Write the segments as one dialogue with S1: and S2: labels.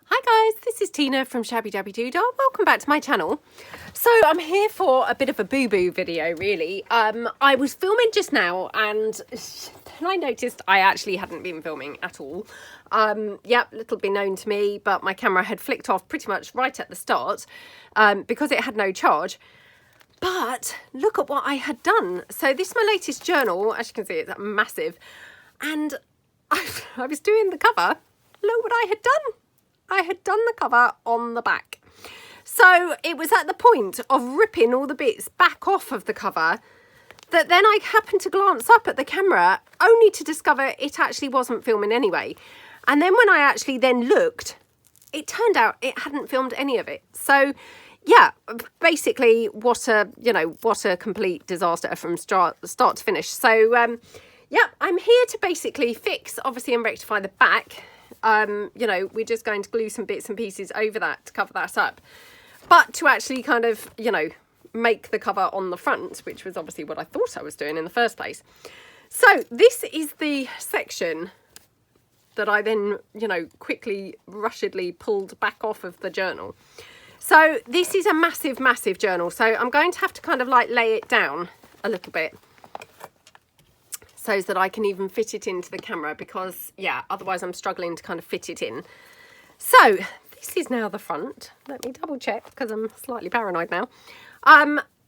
S1: Hi guys, this is Tina from Shabbydabbydoodah. Welcome back to my channel. So I'm here for a bit of a boo-boo video really. I was filming just now and then I noticed I actually hadn't been filming at all. Yep, little bit known to me, but my camera had flicked off pretty much right at the start because it had no charge. But look at what I had done. So this is my latest journal. As you can see, it's massive. And I was doing the cover. Look what I had done. I had done the cover on the back. So it was at the point of ripping all the bits back off of the cover that then I happened to glance up at the camera only to discover it actually wasn't filming anyway. And then when I actually then looked, it turned out it hadn't filmed any of it. So yeah, basically what a complete disaster from start to finish. So yeah, I'm here to basically fix, obviously, and rectify the back. We're just going to glue some bits and pieces over that to cover that up. But to actually kind of, make the cover on the front, which was obviously what I thought I was doing in the first place. So this is the section that I then, quickly, rushedly pulled back off of the journal. So this is a massive, massive journal. So I'm going to have to kind of like lay it down a little bit, so that I can even fit it into the camera because, yeah, otherwise I'm struggling to kind of fit it in. So this is now the front. Let me double check because I'm slightly paranoid now.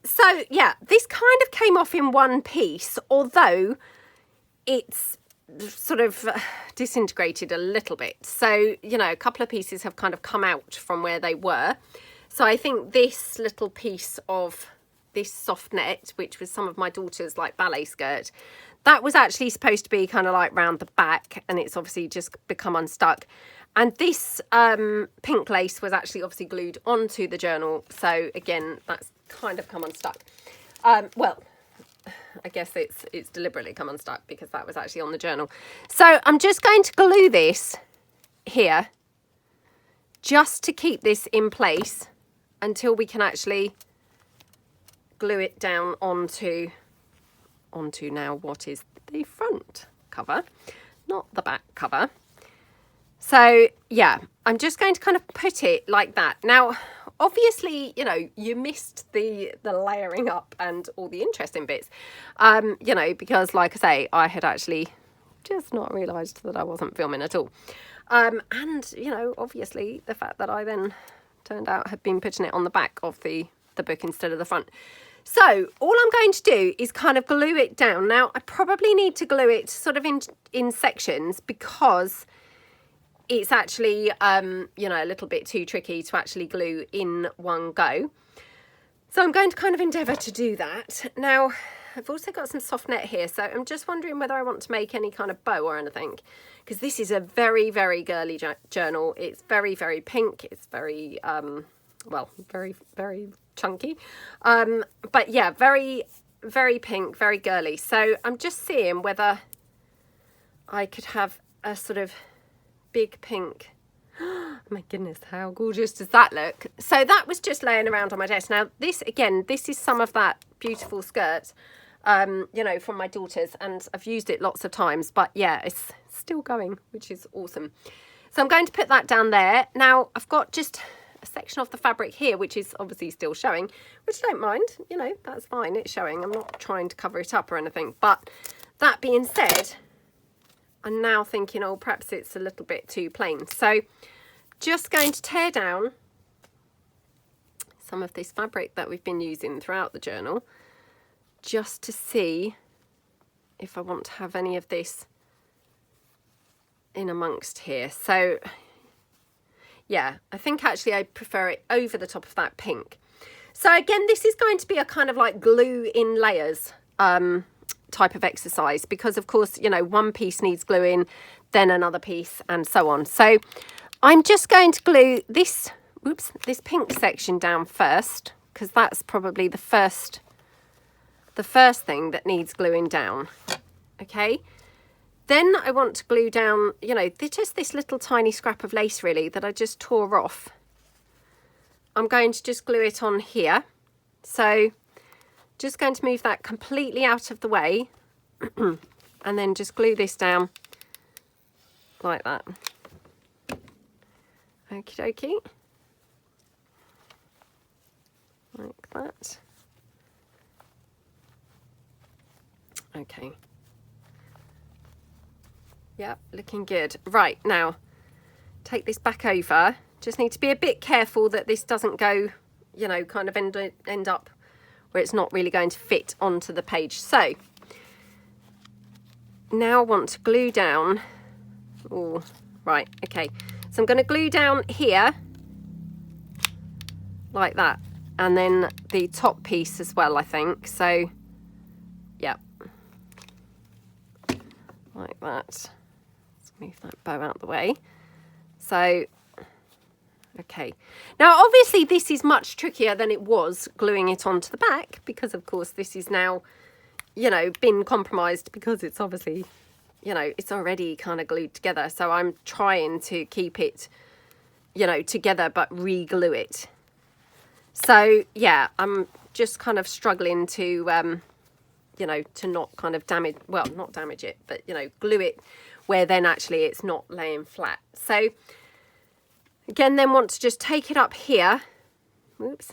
S1: So yeah, this kind of came off in one piece, although it's sort of disintegrated a little bit. So, a couple of pieces have kind of come out from where they were. So I think this little piece of this soft net, which was some of my daughter's like ballet skirt, that was actually supposed to be kind of like round the back, and it's obviously just become unstuck. And this pink lace was actually obviously glued onto the journal. So again, that's kind of come unstuck. Well, I guess it's deliberately come unstuck because that was actually on the journal. So I'm just going to glue this here just to keep this in place until we can actually glue it down onto now what is the front cover, not the back cover. So yeah, I'm just going to kind of put it like that. Now obviously, you missed the layering up and all the interesting bits, because like I say, I had actually just not realized that I wasn't filming at all. And obviously the fact that I then turned out had been putting it on the back of the book instead of the front. So all I'm going to do is kind of glue it down. Now I probably need to glue it sort of in sections because it's actually, a little bit too tricky to actually glue in one go. So I'm going to kind of endeavour to do that. Now I've also got some soft net here. So I'm just wondering whether I want to make any kind of bow or anything, because this is a very, very girly journal. It's very, very pink. It's very, very, very chunky, but yeah, very, very pink, very girly. So I'm just seeing whether I could have a sort of big pink. Oh my goodness, how gorgeous does that look? So that was just laying around on my desk. Now this is some of that beautiful skirt, from my daughter's, and I've used it lots of times, but yeah, it's still going, which is awesome. So I'm going to put that down there. Now I've got just a section of the fabric here, which is obviously still showing, which I don't mind, that's fine, it's showing. I'm not trying to cover it up or anything. But that being said, I'm now thinking, oh, perhaps it's a little bit too plain. So just going to tear down some of this fabric that we've been using throughout the journal, just to see if I want to have any of this in amongst here. So yeah, I think actually I prefer it over the top of that pink. So again, this is going to be a kind of like glue in layers type of exercise, because of course, one piece needs gluing, then another piece, and so on. So I'm just going to glue this pink section down first, because that's probably the first thing that needs gluing down. Okay. Then I want to glue down, just this little tiny scrap of lace really that I just tore off. I'm going to just glue it on here. So just going to move that completely out of the way and then just glue this down like that. Okie dokie. Like that. Okay. Yep, looking good. Right, now, take this back over. Just need to be a bit careful that this doesn't go, you know, kind of end up where it's not really going to fit onto the page. So, now I want to glue down. Oh, right, okay. So I'm going to glue down here, like that. And then the top piece as well, I think. So, yep. Like that. Let's move that bow out the way. So, okay. Now, obviously, this is much trickier than it was gluing it onto the back, because, of course, this is now, you know, been compromised because it's obviously, you know, it's already kind of glued together. So I'm trying to keep it, you know, together, but re-glue it. So, yeah, I'm just kind of struggling to, you know, to not kind of damage, well, not damage it, but, you know, glue it where then actually it's not laying flat. So, again, then want to just take it up here. Oops.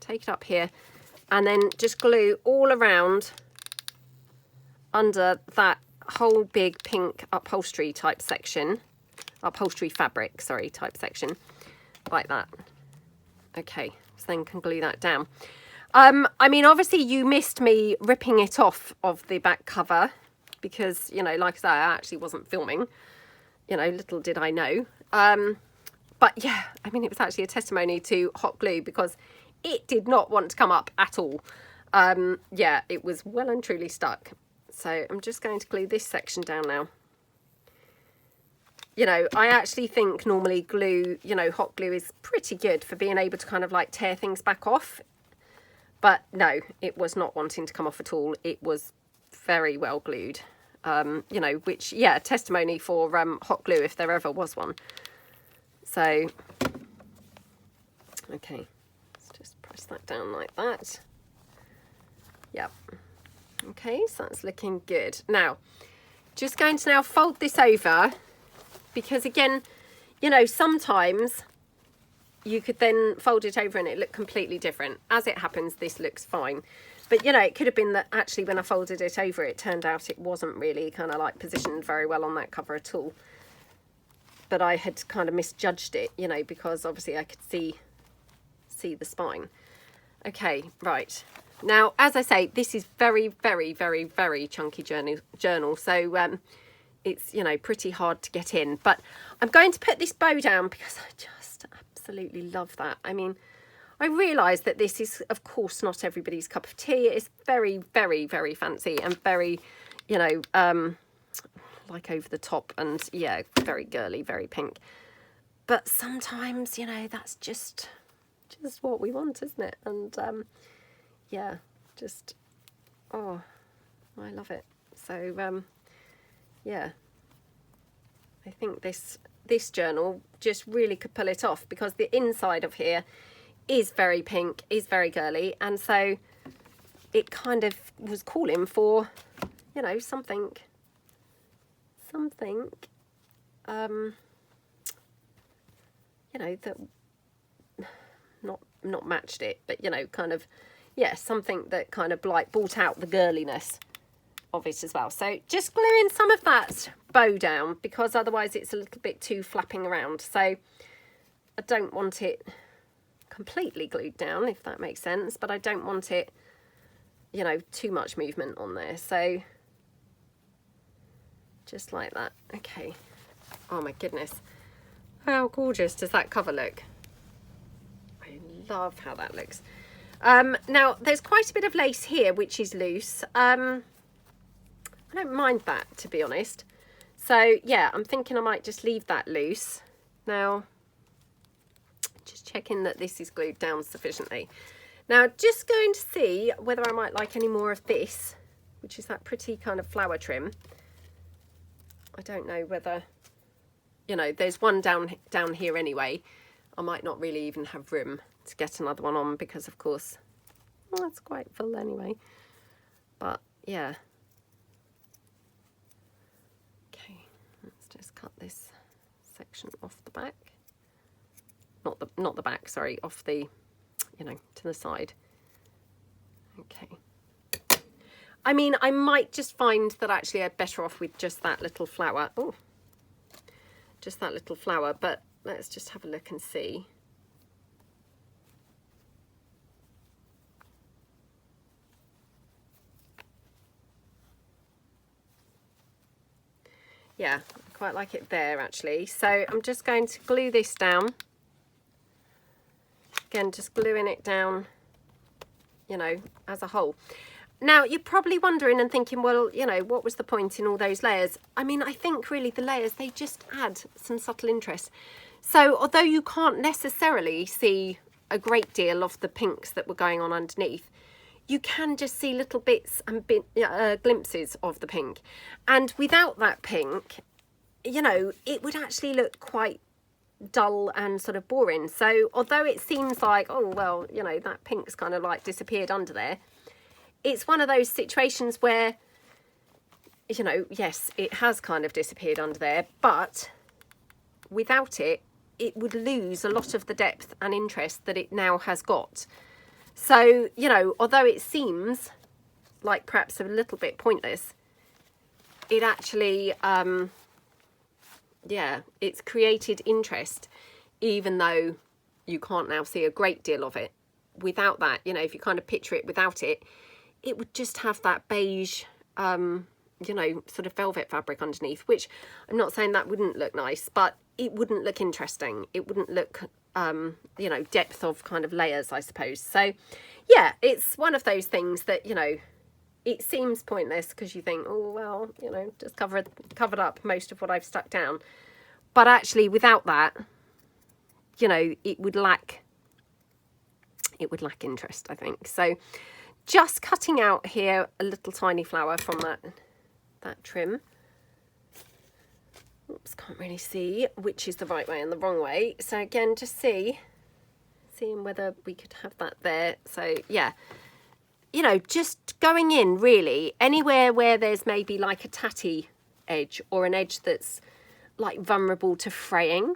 S1: Take it up here. And then just glue all around under that whole big pink upholstery type section. Upholstery fabric, sorry, type section. Like that. Okay. So then can glue that down. I mean, obviously you missed me ripping it off of the back cover because, you know, like I say, I actually wasn't filming, you know, little did I know. But yeah, I mean, it was actually a testimony to hot glue because it did not want to come up at all. Yeah, it was well and truly stuck. So I'm just going to glue this section down now. You know, I actually think normally glue, you know, hot glue is pretty good for being able to kind of like tear things back off. But no, it was not wanting to come off at all. It was very well glued, you know, which, yeah, testimony for hot glue if there ever was one. So, okay, let's just press that down like that. Yep. Okay, so that's looking good. Now, just going to now fold this over. Because again, you know, sometimes you could then fold it over and it looked completely different. As it happens, this looks fine. But, you know, it could have been that actually when I folded it over, it turned out it wasn't really kind of like positioned very well on that cover at all. But I had kind of misjudged it, you know, because obviously I could see the spine. Okay, right. Now, as I say, this is very, very, very, very chunky journal. So, it's, you know, pretty hard to get in, but I'm going to put this bow down because I just absolutely love that. I mean, I realise that this is, of course, not everybody's cup of tea. It's very, very, very fancy and very, you know, like over the top and, yeah, very girly, very pink. But sometimes, you know, that's just what we want, isn't it? And, yeah, just, oh, I love it. So, yeah, I think this journal just really could pull it off because the inside of here is very pink, is very girly, and so it kind of was calling for, you know, something, you know, that not matched it, but, you know, kind of, yeah, something that kind of like brought out the girliness of it as well. So just gluing some of that bow down because otherwise it's a little bit too flapping around. So I don't want it completely glued down, if that makes sense, but I don't want it, you know, too much movement on there. So just like that. Okay. Oh my goodness. How gorgeous does that cover look? I love how that looks. Now there's quite a bit of lace here which is loose. I don't mind that, to be honest. So yeah, I'm thinking I might just leave that loose. Now, just checking that this is glued down sufficiently. Now, just going to see whether I might like any more of this, which is that pretty kind of flower trim. I don't know whether, you know, there's one down here anyway. I might not really even have room to get another one on because, of course, well, it's quite full anyway. But yeah. Let's just cut this section off the back. not the back, sorry, off the, you know, to the side. Okay. I mean, I might just find that actually I'm better off with just that little flower. Oh, just that little flower, but let's just have a look and see. Yeah, I quite like it there actually. So I'm just going to glue this down. Again, just gluing it down, you know, as a whole. Now, you're probably wondering and thinking, well, you know, what was the point in all those layers? I mean, I think really the layers, they just add some subtle interest. So although you can't necessarily see a great deal of the pinks that were going on underneath, you can just see little bits and glimpses of the pink. And without that pink, you know, it would actually look quite dull and sort of boring. So although it seems like, oh, well, you know, that pink's kind of like disappeared under there, it's one of those situations where, you know, yes, it has kind of disappeared under there, but without it, it would lose a lot of the depth and interest that it now has got. So, you know, although it seems like perhaps a little bit pointless, it actually, yeah, it's created interest, even though you can't now see a great deal of it. Without that, you know, if you kind of picture it without it, it would just have that beige, you know, sort of velvet fabric underneath, which I'm not saying that wouldn't look nice, but it wouldn't look interesting. It wouldn't look, you know, depth of kind of layers, I suppose. So yeah, it's one of those things that, you know, it seems pointless because you think, oh, well, you know, just covered up most of what I've stuck down. But actually without that, you know, it would lack interest, I think. So just cutting out here a little tiny flower from that trim. Oops, can't really see which is the right way and the wrong way. So again, just seeing whether we could have that there. So yeah, you know, just going in really anywhere where there's maybe like a tatty edge or an edge that's like vulnerable to fraying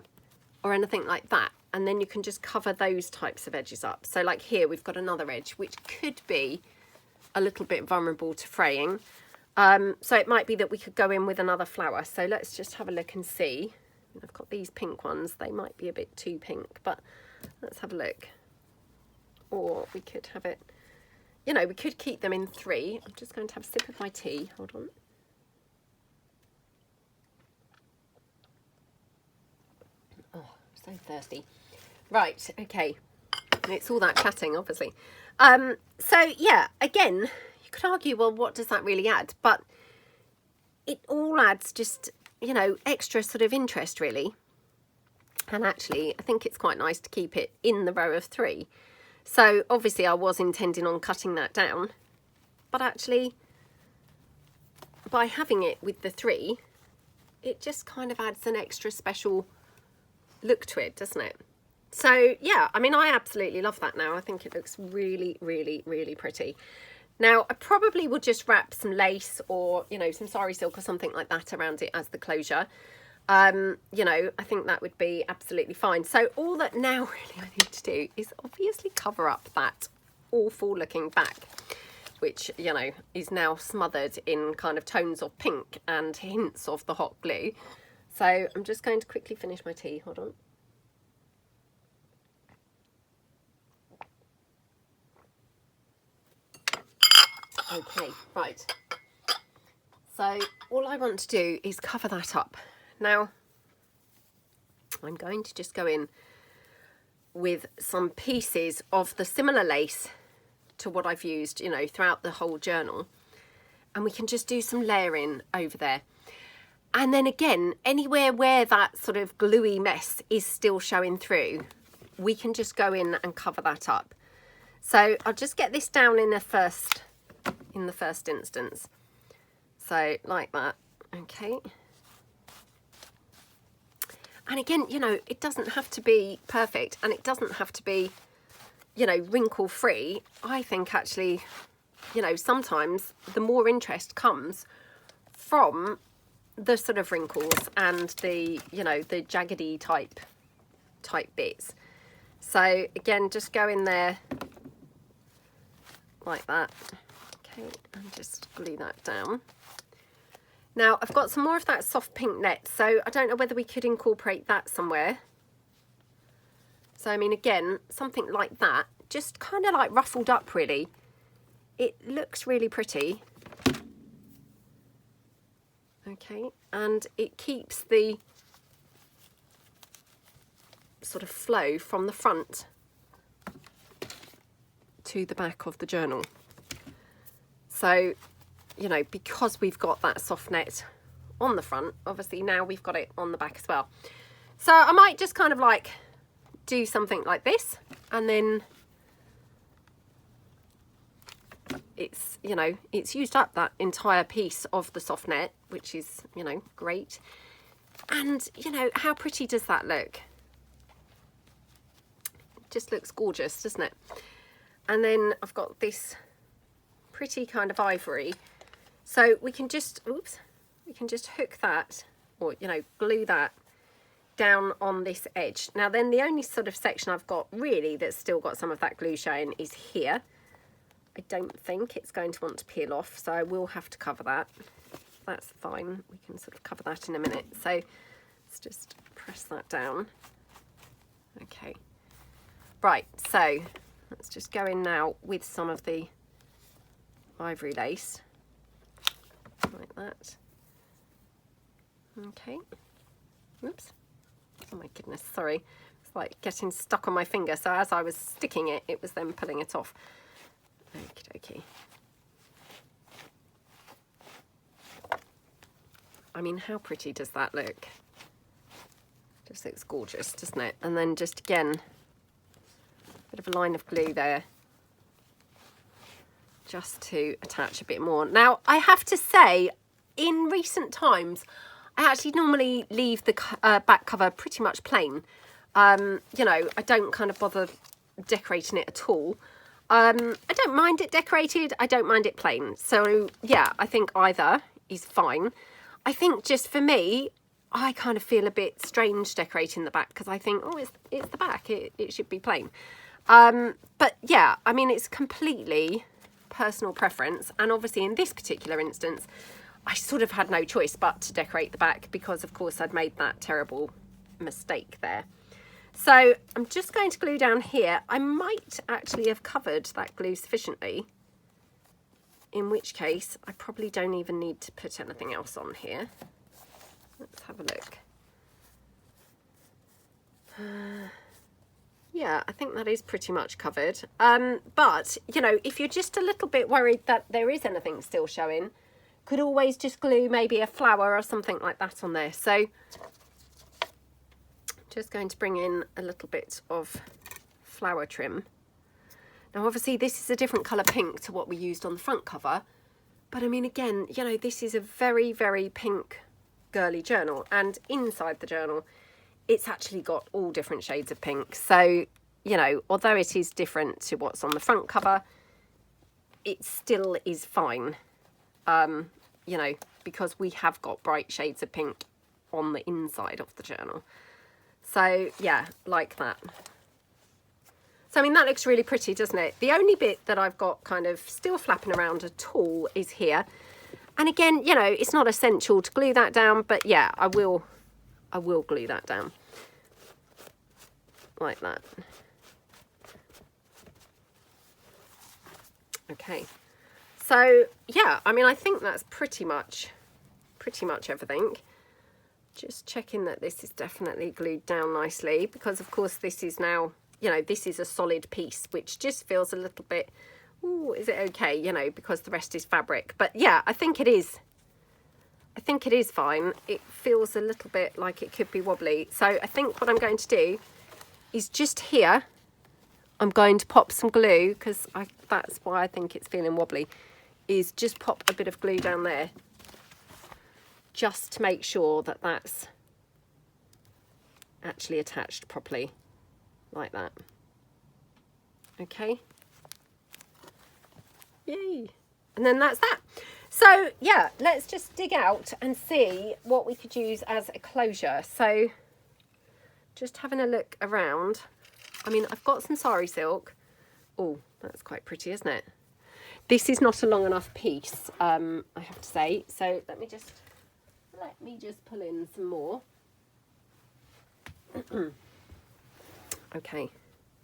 S1: or anything like that. And then you can just cover those types of edges up. So like here, we've got another edge, which could be a little bit vulnerable to fraying. So it might be that we could go in with another flower. So let's just have a look and see. I've got these pink ones. They might be a bit too pink, but let's have a look. Or we could have it, you know, we could keep them in 3. I'm just going to have a sip of my tea. Hold on. Oh, I'm so thirsty. Right, okay. It's all that chatting, obviously. So yeah, again, you could argue, well, what does that really add? But it all adds just, you know, extra sort of interest, really. And actually, I think it's quite nice to keep it in the row of 3. So obviously I was intending on cutting that down, but actually by having it with the 3, it just kind of adds an extra special look to it, doesn't it? So yeah, I mean, I absolutely love that now. I think it looks really, really, really pretty. Now, I probably would just wrap some lace or, you know, some sari silk or something like that around it as the closure. You know, I think that would be absolutely fine. So all that now really I need to do is obviously cover up that awful looking back, which, you know, is now smothered in kind of tones of pink and hints of the hot glue. So I'm just going to quickly finish my tea. Hold on. Okay, right. So all I want to do is cover that up. Now, I'm going to just go in with some pieces of the similar lace to what I've used, you know, throughout the whole journal. And we can just do some layering over there. And then again, anywhere where that sort of gluey mess is still showing through, we can just go in and cover that up. So I'll just get this down in the first instance. So like that, okay. And again, you know, it doesn't have to be perfect and it doesn't have to be, you know, wrinkle free. I think actually, you know, sometimes the more interest comes from the sort of wrinkles and the, you know, the jaggedy type bits. So again, just go in there like that. Okay, and just glue that down. Now I've got some more of that soft pink net, so I don't know whether we could incorporate that somewhere. So I mean, again, something like that, just kind of like ruffled up really. It looks really pretty. Okay, and it keeps the sort of flow from the front to the back of the journal. So, you know, because we've got that soft net on the front, obviously now we've got it on the back as well. So I might just kind of like do something like this, and then it's, you know, it's used up that entire piece of the soft net, which is, you know, great. And, you know, how pretty does that look? It just looks gorgeous, doesn't it? And then I've got this pretty kind of ivory. So we can just, oops, we can just hook that, or, you know, glue that down on this edge. Now then, the only sort of section I've got really that's still got some of that glue showing is here. I don't think it's going to want to peel off, so I will have to cover that. That's fine, we can sort of cover that in a minute. So let's just press that down. Okay, right, so let's just go in now with some of the ivory lace, like that. Okay, oops, oh my goodness, sorry, it's like getting stuck on my finger, so as I was sticking it, it was then pulling it off. Okie dokie. I mean, how pretty does that look? Just looks gorgeous, doesn't it? And then just again, a bit of a line of glue there, just to attach a bit more. Now, I have to say, in recent times, I actually normally leave the back cover pretty much plain. You know, I don't kind of bother decorating it at all. I don't mind it decorated, I don't mind it plain. So yeah, I think either is fine. I think just for me, I kind of feel a bit strange decorating the back because I think, oh, it's the back, it should be plain. But yeah, I mean, it's completely personal preference. And obviously in this particular instance, I sort of had no choice but to decorate the back because of course I'd made that terrible mistake there. So I'm just going to glue down here. I might actually have covered that glue sufficiently, in which case I probably don't even need to put anything else on here. Let's have a look. Yeah, I think that is pretty much covered. But, you know, if you're just a little bit worried that there is anything still showing, could always just glue maybe a flower or something like that on there. So just going to bring in a little bit of flower trim. Now obviously this is a different colour pink to what we used on the front cover, but I mean, again, you know, this is a very, very pink girly journal, and inside the journal it's actually got all different shades of pink. So, you know, although it is different to what's on the front cover, it still is fine, you know, because we have got bright shades of pink on the inside of the journal. So yeah, like that. So I mean, that looks really pretty, doesn't it? The only bit that I've got kind of still flapping around at all is here. And again, you know, it's not essential to glue that down, but yeah, I will glue that down. Like that. Okay. So yeah, I mean, I think that's pretty much everything. Just checking that this is definitely glued down nicely, because of course this is now, you know, this is a solid piece, which just feels a little bit, ooh, is it okay, you know, because the rest is fabric. But yeah, I think it is fine. It feels a little bit like it could be wobbly. So I think what I'm going to do is just here, I'm going to pop some glue, because that's why I think it's feeling wobbly, is just pop a bit of glue down there, just to make sure that that's actually attached properly, like that. Okay. Yay. And then that's that. So yeah, let's just dig out and see what we could use as a closure. So just having a look around, I mean, I've got some sari silk. Oh, that's quite pretty, isn't it? This is not a long enough piece, I have to say. So let me just pull in some more. Okay,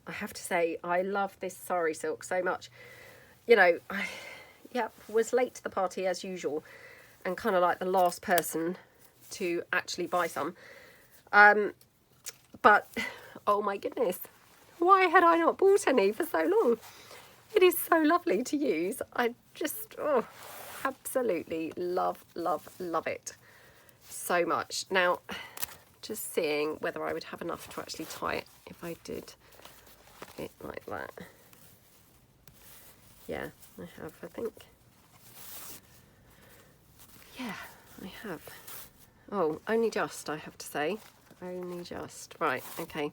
S1: I have to say I love this sari silk so much. You know, I was late to the party as usual, and kind of like the last person to actually buy some. But oh my goodness, why had I not bought any for so long? It is so lovely to use. I just, oh, absolutely love, love, love it so much. Now, just seeing whether I would have enough to actually tie it if I did it like that. Yeah, I have, I think. Yeah, I have. Oh, only just, I have to say. Only just. Right, okay.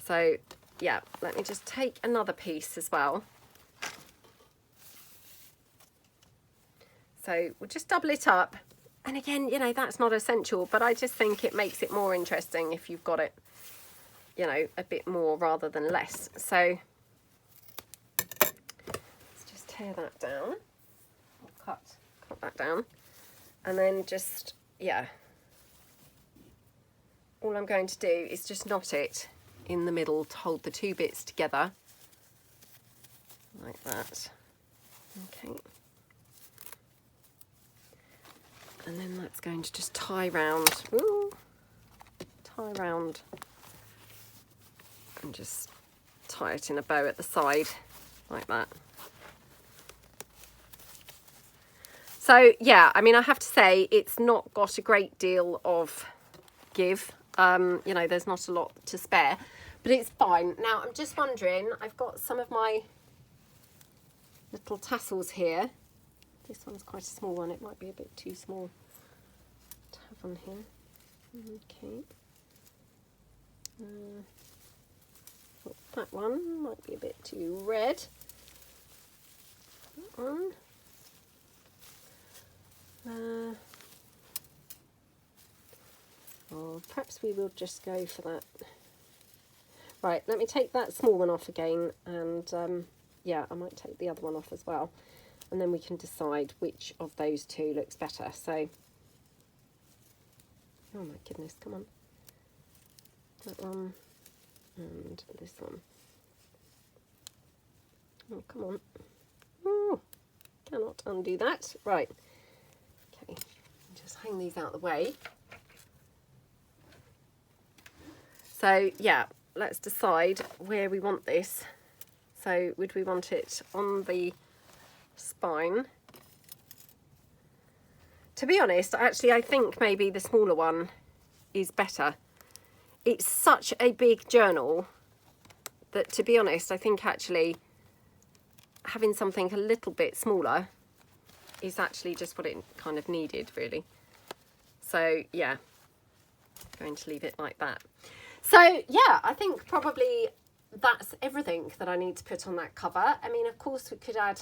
S1: So, yeah, let me just take another piece as well. So we'll just double it up. And again, you know, that's not essential, but I just think it makes it more interesting if you've got it, you know, a bit more rather than less. So let's just tear that down. I'll cut that down. And then just, yeah, all I'm going to do is just knot it in the middle to hold the two bits together. Like that. Okay. And then that's going to just tie round, and just tie it in a bow at the side, like that. So yeah, I mean, I have to say it's not got a great deal of give. You know, there's not a lot to spare, but it's fine. Now I'm just wondering, I've got some of my little tassels here. This one's quite a small one. It might be a bit too small to have on here. Okay. That one might be a bit too red. That one. Oh, perhaps we will just go for that. Right, let me take that small one off again, and yeah, I might take the other one off as well. And then we can decide which of those two looks better. So, oh my goodness, come on. That one and this one. Oh, come on. Oh, cannot undo that. Right. Okay, just hang these out of the way. So, yeah, let's decide where we want this. So, would we want it on the spine? To be honest, actually, I think maybe the smaller one is better. It's such a big journal that, to be honest, I think actually having something a little bit smaller is actually just what it kind of needed, really. So yeah, going to leave it like that. So yeah, I think probably that's everything that I need to put on that cover. I mean, of course we could add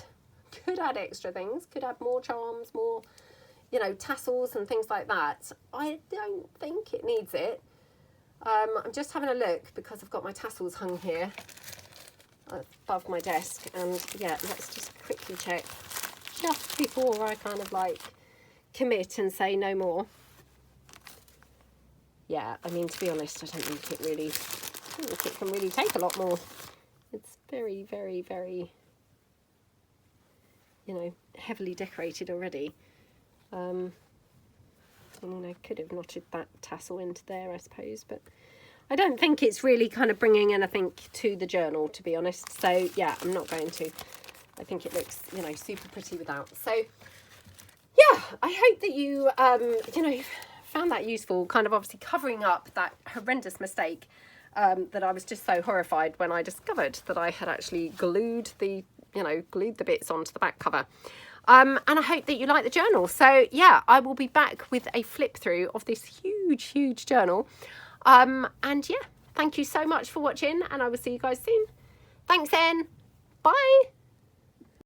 S1: extra things, could add more charms, more, you know, tassels and things like that. I don't think it needs it. I'm just having a look because I've got my tassels hung here above my desk, and yeah, let's just quickly check just before I kind of like commit and say no more. Yeah, I mean, to be honest, I don't think it can really take a lot more. It's very, very, very, you know, heavily decorated already. I mean, I could have knotted that tassel into there, I suppose, but I don't think it's really kind of bringing anything to the journal, to be honest. So yeah, I'm not going to. I think it looks, you know, super pretty without. So yeah, I hope that you, you know, found that useful, kind of obviously covering up that horrendous mistake that I was just so horrified when I discovered that I had actually glued the bits onto the back cover. And I hope that you like the journal. So yeah, I will be back with a flip through of this huge, huge journal. And yeah, thank you so much for watching, and I will see you guys soon. Thanks then. Bye.